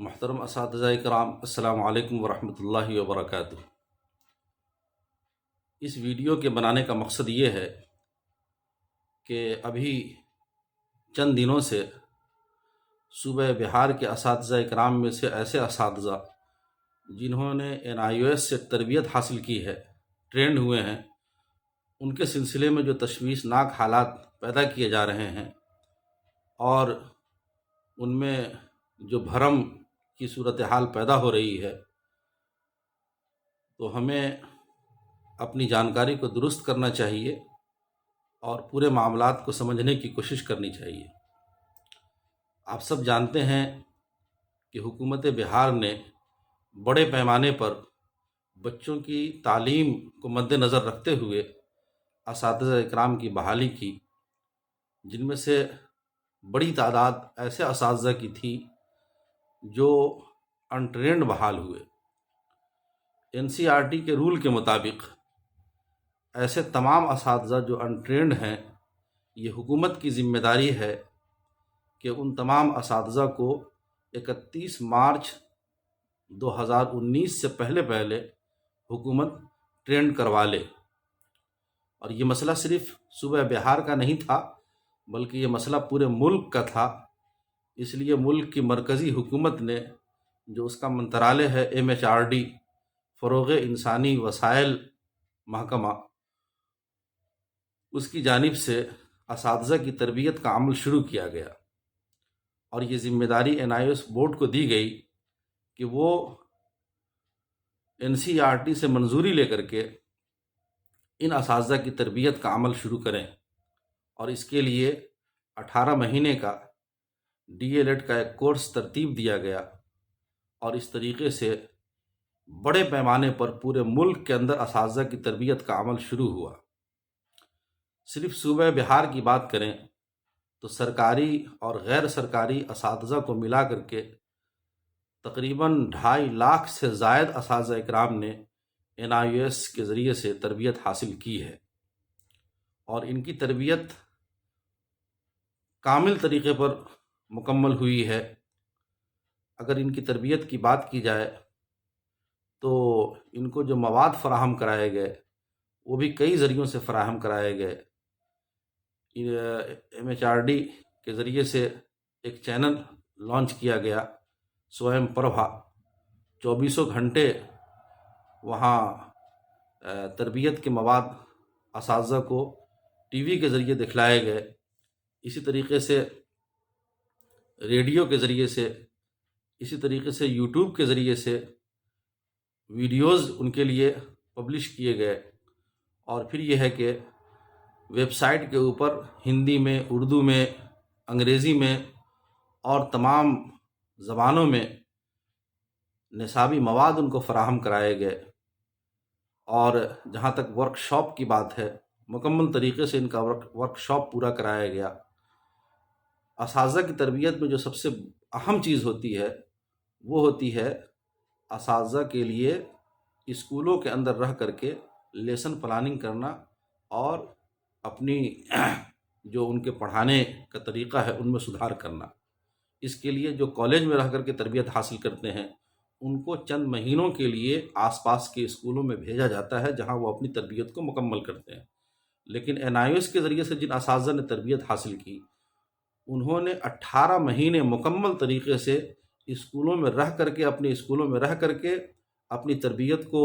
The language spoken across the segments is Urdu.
محترم اساتذہ کرام، السلام علیکم ورحمۃ اللہ وبرکاتہ۔ اس ویڈیو کے بنانے کا مقصد یہ ہے کہ ابھی چند دنوں سے صوبہ بہار کے اساتذہ کرام میں سے ایسے اساتذہ جنہوں نے NIOS سے تربیت حاصل کی ہے، ٹرینڈ ہوئے ہیں، ان کے سلسلے میں جو تشویشناک حالات پیدا کیے جا رہے ہیں اور ان میں جو بھرم کی صورتحال پیدا ہو رہی ہے، تو ہمیں اپنی جانکاری کو درست کرنا چاہیے اور پورے معاملات کو سمجھنے کی کوشش کرنی چاہیے۔ آپ سب جانتے ہیں کہ حکومت بہار نے بڑے پیمانے پر بچوں کی تعلیم کو مد نظر رکھتے ہوئے اساتذہ اکرام کی بحالی کی، جن میں سے بڑی تعداد ایسے اساتذہ کی تھی جو انٹرینڈ بحال ہوئے۔ NCERT کے رول کے مطابق ایسے تمام اساتذہ جو انٹرینڈ ہیں، یہ حکومت کی ذمہ داری ہے کہ ان تمام اساتذہ کو 31 مارچ 2019 سے پہلے حکومت ٹرینڈ کروا لے۔ اور یہ مسئلہ صرف صوبہ بہار کا نہیں تھا، بلکہ یہ مسئلہ پورے ملک کا تھا۔ اس لیے ملک کی مرکزی حکومت نے، جو اس کا منترالیہ ہے MHRD، فروغ انسانی وسائل محکمہ، اس کی جانب سے اساتذہ کی تربیت کا عمل شروع کیا گیا، اور یہ ذمہ داری NIOS بورڈ کو دی گئی کہ وہ NCERT سے منظوری لے کر کے ان اساتذہ کی تربیت کا عمل شروع کریں، اور اس کے لیے 18 مہینے کا DLED کا ایک کورس ترتیب دیا گیا، اور اس طریقے سے بڑے پیمانے پر پورے ملک کے اندر اساتذہ کی تربیت کا عمل شروع ہوا۔ صرف صوبہ بہار کی بات کریں تو سرکاری اور غیر سرکاری اساتذہ کو ملا کر کے تقریباً 2.5 لاکھ سے زائد اساتذہ اکرام نے NIOS کے ذریعے سے تربیت حاصل کی ہے، اور ان کی تربیت کامل طریقے پر مکمل ہوئی ہے۔ اگر ان کی تربیت کی بات کی جائے تو ان کو جو مواد فراہم کرائے گئے وہ بھی کئی ذریعوں سے فراہم کرائے گئے۔ MHRD کے ذریعے سے ایک چینل لانچ کیا گیا، سویم پربھا، 24 گھنٹے وہاں تربیت کے مواد اساتذہ کو TV کے ذریعے دکھلائے گئے۔ اسی طریقے سے ریڈیو کے ذریعے سے، اسی طریقے سے YouTube کے ذریعے سے ویڈیوز ان کے لیے پبلش کیے گئے، اور پھر یہ ہے کہ ویب سائٹ کے اوپر ہندی میں، اردو میں، انگریزی میں اور تمام زبانوں میں نصابی مواد ان کو فراہم کرائے گئے۔ اور جہاں تک ورک شاپ کی بات ہے، مکمل طریقے سے ان کا ورک شاپ پورا کرایا گیا۔ اساتذہ کی تربیت میں جو سب سے اہم چیز ہوتی ہے وہ ہوتی ہے اساتذہ کے لیے اسکولوں کے اندر رہ کر کے لیسن پلاننگ کرنا، اور اپنی جو ان کے پڑھانے کا طریقہ ہے ان میں سدھار کرنا۔ اس کے لیے جو کالج میں رہ کر کے تربیت حاصل کرتے ہیں، ان کو چند مہینوں کے لیے آس پاس کے اسکولوں میں بھیجا جاتا ہے، جہاں وہ اپنی تربیت کو مکمل کرتے ہیں۔ لیکن NIOS کے ذریعے سے جن اساتذہ نے تربیت حاصل کی، انہوں نے 18 مہینے مکمل طریقے سے اسکولوں میں رہ کر کے، اپنے اسکولوں میں رہ کر کے اپنی تربیت کو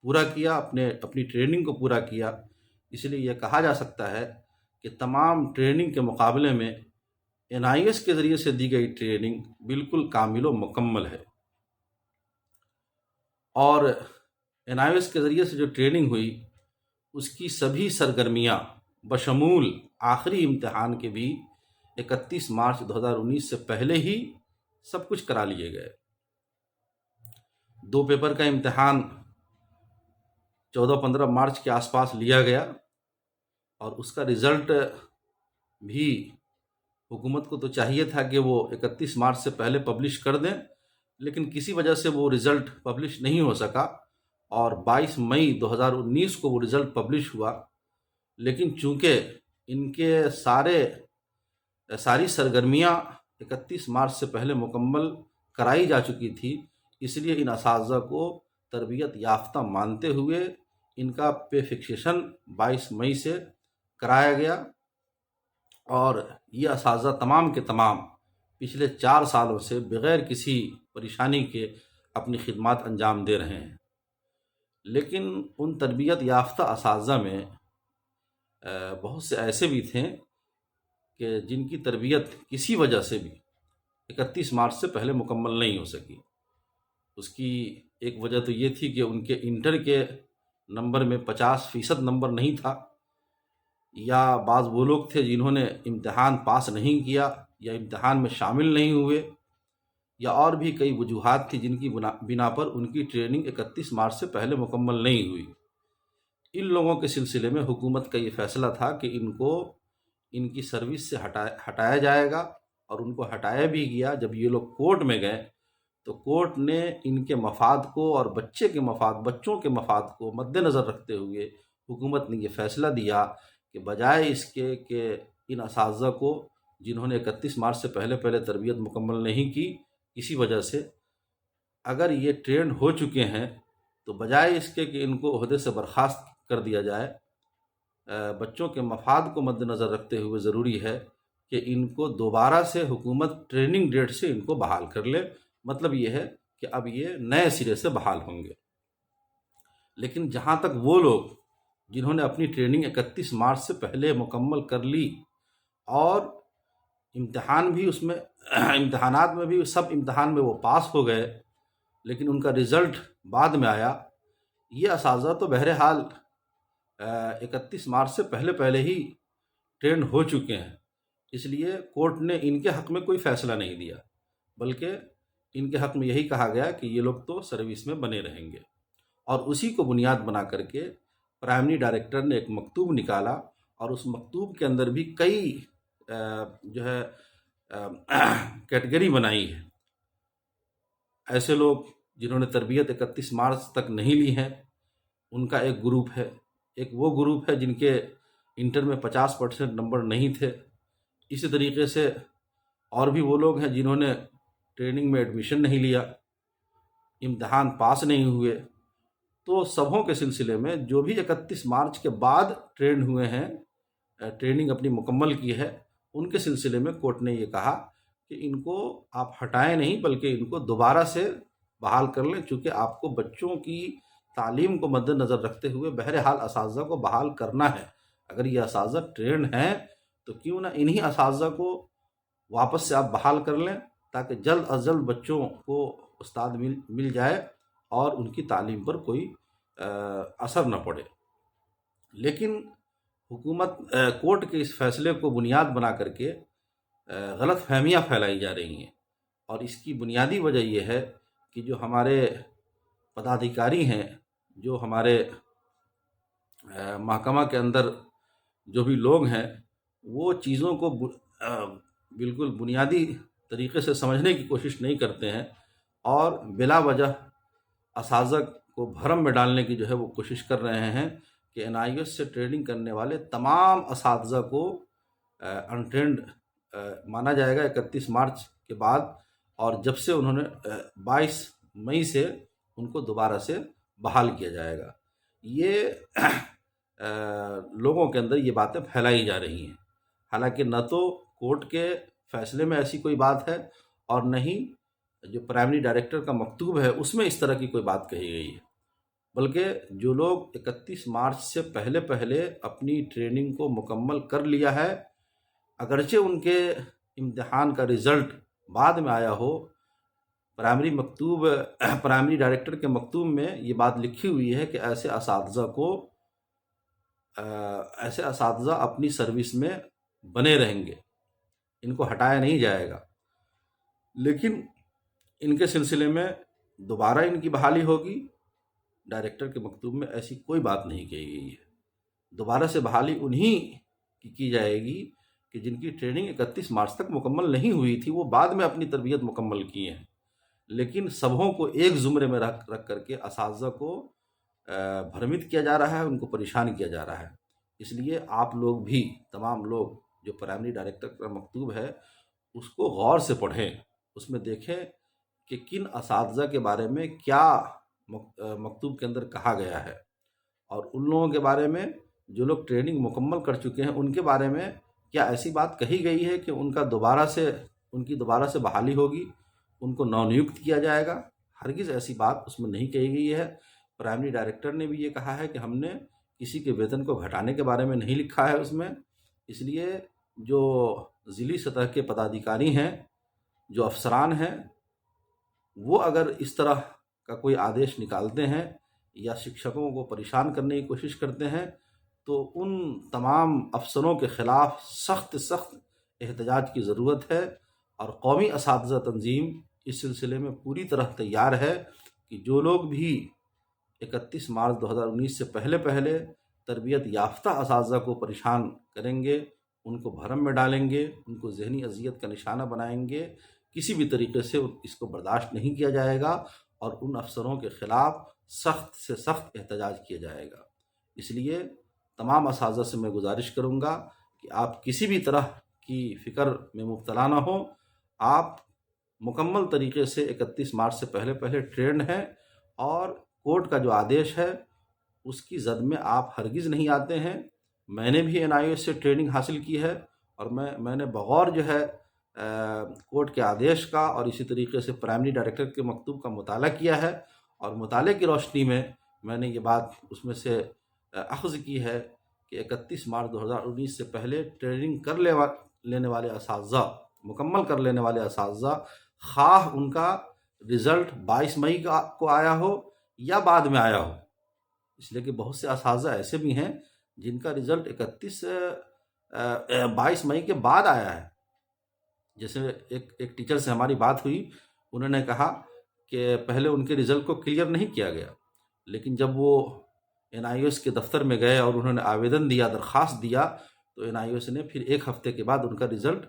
پورا کیا، اپنی ٹریننگ کو پورا کیا۔ اس لیے یہ کہا جا سکتا ہے کہ تمام ٹریننگ کے مقابلے میں NIOS کے ذریعے سے دی گئی ٹریننگ بالکل کامل و مکمل ہے۔ اور NIOS کے ذریعے سے جو ٹریننگ ہوئی، اس کی سبھی سرگرمیاں بشمول آخری امتحان کے بھی 31 مارچ 2019 سے پہلے ہی سب کچھ کرا لیے گئے۔ 2 پیپر کا امتحان 14-15 مارچ کے آس پاس لیا گیا، اور اس کا رزلٹ بھی حکومت کو تو چاہیے تھا کہ وہ 31 مارچ سے پہلے پبلش کر دیں، لیکن کسی وجہ سے وہ رزلٹ پبلش نہیں ہو سکا، اور 22 مئی 2019 کو وہ رزلٹ پبلش ہوا۔ لیکن چونکہ ان کے ساری سرگرمیاں 31 مارچ سے پہلے مکمل کرائی جا چکی تھی، اس لیے ان اساتذہ کو تربیت یافتہ مانتے ہوئے ان کا پے فکسیشن 22 مئی سے کرایا گیا، اور یہ اساتذہ تمام کے تمام پچھلے 4 سالوں سے بغیر کسی پریشانی کے اپنی خدمات انجام دے رہے ہیں۔ لیکن ان تربیت یافتہ اساتذہ میں بہت سے ایسے بھی تھے کہ جن کی تربیت کسی وجہ سے بھی 31 مارچ سے پہلے مکمل نہیں ہو سکی۔ اس کی ایک وجہ تو یہ تھی کہ ان کے انٹر کے نمبر میں 50% نمبر نہیں تھا، یا بعض وہ لوگ تھے جنہوں نے امتحان پاس نہیں کیا یا امتحان میں شامل نہیں ہوئے، یا اور بھی کئی وجوہات تھی جن کی بنا پر ان کی ٹریننگ 31 مارچ سے پہلے مکمل نہیں ہوئی۔ ان لوگوں کے سلسلے میں حکومت کا یہ فیصلہ تھا کہ ان کو ان کی سروس سے ہٹایا جائے گا، اور ان کو ہٹایا بھی گیا۔ جب یہ لوگ کورٹ میں گئے تو کورٹ نے ان کے مفاد کو اور بچوں کے مفاد کو مد نظر رکھتے ہوئے حکومت نے یہ فیصلہ دیا کہ بجائے اس کے کہ ان اساتذہ کو جنہوں نے 31 مارچ سے پہلے تربیت مکمل نہیں کی کسی وجہ سے، اگر یہ ٹرینڈ ہو چکے ہیں تو بجائے اس کے کہ ان کو عہدے سے برخاست کر دیا جائے، بچوں کے مفاد کو مد نظر رکھتے ہوئے ضروری ہے کہ ان کو دوبارہ سے حکومت ٹریننگ ڈیٹ سے ان کو بحال کر لے۔ مطلب یہ ہے کہ اب یہ نئے سرے سے بحال ہوں گے۔ لیکن جہاں تک وہ لوگ جنہوں نے اپنی ٹریننگ 31 مارچ سے پہلے مکمل کر لی اور امتحان بھی اس میں امتحانات میں بھی سب امتحان میں وہ پاس ہو گئے، لیکن ان کا رزلٹ بعد میں آیا، یہ اساتذہ تو بہرحال 31 مارچ سے پہلے ہی ٹرینڈ ہو چکے ہیں۔ اس لیے کورٹ نے ان کے حق میں کوئی فیصلہ نہیں دیا، بلکہ ان کے حق میں یہی کہا گیا کہ یہ لوگ تو سروس میں بنے رہیں گے۔ اور اسی کو بنیاد بنا کر کے پرائمری ڈائریکٹر نے ایک مکتوب نکالا، اور اس مکتوب کے اندر بھی کئی جو ہے کیٹیگری بنائی ہے۔ ایسے لوگ جنہوں نے تربیت 31 مارچ تک نہیں لی ہے، ان کا ایک گروپ ہے۔ ایک وہ گروپ ہے جن کے انٹر میں 50% نمبر نہیں تھے۔ اسی طریقے سے اور بھی وہ لوگ ہیں جنہوں نے ٹریننگ میں ایڈمیشن نہیں لیا، امتحان پاس نہیں ہوئے۔ تو سبھوں کے سلسلے میں جو بھی 31 مارچ کے بعد ٹرینڈ ہوئے ہیں، ٹریننگ اپنی مکمل کی ہے، ان کے سلسلے میں کورٹ نے یہ کہا کہ ان کو آپ ہٹائیں نہیں، بلکہ ان کو دوبارہ سے بحال کر لیں، چونکہ آپ کو بچوں کی تعلیم کو مد نظر رکھتے ہوئے بہرحال اساتذہ کو بحال کرنا ہے۔ اگر یہ اساتذہ ٹرینڈ ہیں تو کیوں نہ انہی اساتذہ کو واپس سے آپ بحال کر لیں، تاکہ جلد از جلد بچوں کو استاد مل جائے اور ان کی تعلیم پر کوئی اثر نہ پڑے۔ لیکن حکومت کورٹ کے اس فیصلے کو بنیاد بنا کر کے غلط فہمیاں پھیلائی جا رہی ہیں، اور اس کی بنیادی وجہ یہ ہے کہ جو ہمارے پدادھیکاری ہیں، جو ہمارے محکمہ کے اندر جو بھی لوگ ہیں، وہ چیزوں کو بالکل بنیادی طریقے سے سمجھنے کی کوشش نہیں کرتے ہیں، اور بلا وجہ اساتذہ کو بھرم میں ڈالنے کی جو ہے وہ کوشش کر رہے ہیں کہ NIOS سے ٹریننگ کرنے والے تمام اساتذہ کو انٹرینڈ مانا جائے گا 31 مارچ کے بعد، اور جب سے انہوں نے 22 مئی سے ان کو دوبارہ سے بحال کیا جائے گا۔ یہ لوگوں کے اندر یہ باتیں پھیلائی جا رہی ہیں، حالانکہ نہ تو کورٹ کے فیصلے میں ایسی کوئی بات ہے، اور نہ ہی جو پرائمری ڈائریکٹر کا مکتوب ہے اس میں اس طرح کی کوئی بات کہی گئی ہے۔ بلکہ جو لوگ 31 مارچ سے پہلے اپنی ٹریننگ کو مکمل کر لیا ہے، اگرچہ ان کے امتحان کا رزلٹ بعد میں آیا ہو، پرائمری ڈائریکٹر کے مکتوب میں یہ بات لکھی ہوئی ہے کہ ایسے اساتذہ اپنی سروس میں بنے رہیں گے، ان کو ہٹایا نہیں جائے گا۔ لیکن ان کے سلسلے میں دوبارہ ان کی بحالی ہوگی، ڈائریکٹر کے مکتوب میں ایسی کوئی بات نہیں کہی گئی ہے۔ دوبارہ سے بحالی انہی کی جائے گی کہ جن کی ٹریننگ 31 مارچ تک مکمل نہیں ہوئی تھی، وہ بعد میں اپنی تربیت مکمل کی ہیں۔ لیکن سبھوں کو ایک زمرے میں رکھ کر کے اساتذہ کو بھرمت کیا جا رہا ہے، ان کو پریشان کیا جا رہا ہے۔ اس لیے آپ لوگ بھی، تمام لوگ، جو پرائمری ڈائریکٹر کا مکتوب ہے اس کو غور سے پڑھیں، اس میں دیکھیں کہ کن اساتذہ کے بارے میں کیا مکتوب کے اندر کہا گیا ہے، اور ان لوگوں کے بارے میں جو لوگ ٹریننگ مکمل کر چکے ہیں ان کے بارے میں کیا ایسی بات کہی گئی ہے کہ ان کی دوبارہ سے بحالی ہوگی، ان کو نو نیوکت کیا جائے گا؟ ہرگز ایسی بات اس میں نہیں کہی گئی ہے۔ پرائمری ڈائریکٹر نے بھی یہ کہا ہے کہ ہم نے کسی کے ویتن کو گھٹانے کے بارے میں نہیں لکھا ہے اس میں۔ اس لیے جو ضلعی سطح کے پدادھیکاری ہیں، جو افسران ہیں، وہ اگر اس طرح کا کوئی آدیش نکالتے ہیں یا شکشکوں کو پریشان کرنے کی کوشش کرتے ہیں تو ان تمام افسروں کے خلاف سخت احتجاج کی ضرورت ہے، اور قومی اساتذہ تنظیم اس سلسلے میں پوری طرح تیار ہے کہ جو لوگ بھی 31 مارچ 2019 سے پہلے تربیت یافتہ اساتذہ کو پریشان کریں گے، ان کو بھرم میں ڈالیں گے، ان کو ذہنی اذیت کا نشانہ بنائیں گے، کسی بھی طریقے سے اس کو برداشت نہیں کیا جائے گا، اور ان افسروں کے خلاف سخت سے سخت احتجاج کیا جائے گا۔ اس لیے تمام اساتذہ سے میں گزارش کروں گا کہ آپ کسی بھی طرح کی فکر میں مبتلا نہ ہوں، آپ مکمل طریقے سے 31 مارچ سے پہلے ٹرینڈ ہیں، اور کورٹ کا جو آدیش ہے اس کی زد میں آپ ہرگز نہیں آتے ہیں۔ میں نے بھی NIOS سے ٹریننگ حاصل کی ہے، اور میں نے بغور جو ہے کورٹ کے آدیش کا اور اسی طریقے سے پرائمری ڈائریکٹر کے مکتوب کا مطالعہ کیا ہے، اور مطالعے کی روشنی میں نے یہ بات اس میں سے اخذ کی ہے کہ 31 مارچ 2019 سے پہلے ٹریننگ لینے والے اساتذہ، مکمل کر لینے والے اساتذہ، خواہ ان کا رزلٹ 22 مئی کو آیا ہو یا بعد میں آیا ہو، اس لیے کہ بہت سے اساتذہ ایسے بھی ہیں جن کا رزلٹ 22 مئی کے بعد آیا ہے۔ جیسے ایک ٹیچر سے ہماری بات ہوئی، انہوں نے کہا کہ پہلے ان کے رزلٹ کو کلیئر نہیں کیا گیا، لیکن جب وہ NIOS کے دفتر میں گئے اور انہوں نے آویدن دیا، درخواست دیا، تو NIOS نے پھر 1 ہفتے کے بعد ان کا رزلٹ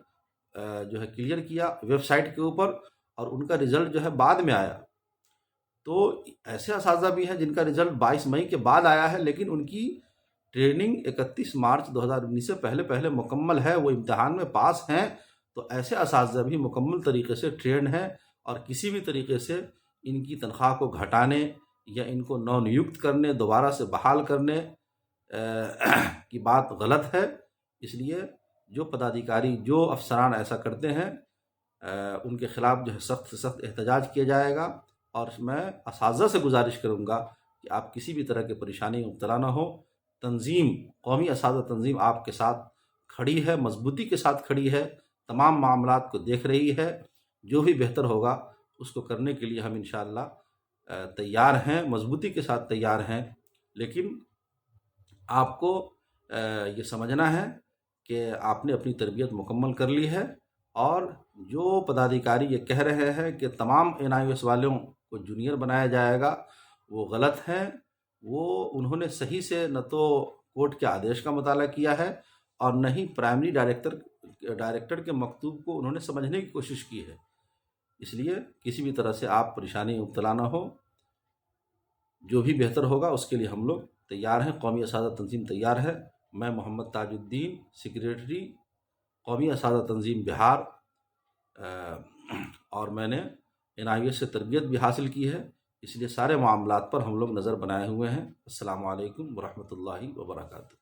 جو ہے کلیئر کیا ویب سائٹ کے اوپر، اور ان کا رزلٹ جو ہے بعد میں آیا۔ تو ایسے اساتذہ بھی ہیں جن کا رزلٹ 22 مئی کے بعد آیا ہے، لیکن ان کی ٹریننگ 31 مارچ 2019 سے پہلے مکمل ہے، وہ امتحان میں پاس ہیں۔ تو ایسے اساتذہ بھی مکمل طریقے سے ٹرینڈ ہیں، اور کسی بھی طریقے سے ان کی تنخواہ کو گھٹانے یا ان کو نو نیوکت کرنے، دوبارہ سے بحال کرنے کی بات غلط ہے۔ اس لیے جو پدادھیکاری، جو افسران ایسا کرتے ہیں، ان کے خلاف جو ہے سخت سے سخت احتجاج کیا جائے گا، اور میں اساتذہ سے گزارش کروں گا کہ آپ کسی بھی طرح کے پریشانی میں مبتلا نہ ہو۔ قومی اساتذہ تنظیم آپ کے ساتھ کھڑی ہے، مضبوطی کے ساتھ کھڑی ہے، تمام معاملات کو دیکھ رہی ہے، جو بھی بہتر ہوگا اس کو کرنے کے لیے ہم انشاءاللہ تیار ہیں، مضبوطی کے ساتھ تیار ہیں۔ لیکن آپ کو یہ سمجھنا ہے کہ آپ نے اپنی تربیت مکمل کر لی ہے، اور جو پدادھیکاری یہ کہہ رہے ہیں کہ تمام NIOS والوں کو جونیئر بنایا جائے گا، وہ غلط ہیں۔ وہ انہوں نے صحیح سے نہ تو کورٹ کے آدیش کا مطالعہ کیا ہے، اور نہ ہی پرائمری ڈائریکٹر کے مکتوب کو انہوں نے سمجھنے کی کوشش کی ہے۔ اس لیے کسی بھی طرح سے آپ پریشانی میں مبتلا نہ ہو، جو بھی بہتر ہوگا اس کے لیے ہم لوگ تیار ہیں، قومی اساتذہ تنظیم تیار ہے۔ میں محمد تاج الدین، سیکریٹری قومی اساتذہ تنظیم بہار، اور میں نے NIOS سے تربیت بھی حاصل کی ہے، اس لیے سارے معاملات پر ہم لوگ نظر بنائے ہوئے ہیں۔ السلام علیکم ورحمۃ اللہ وبرکاتہ۔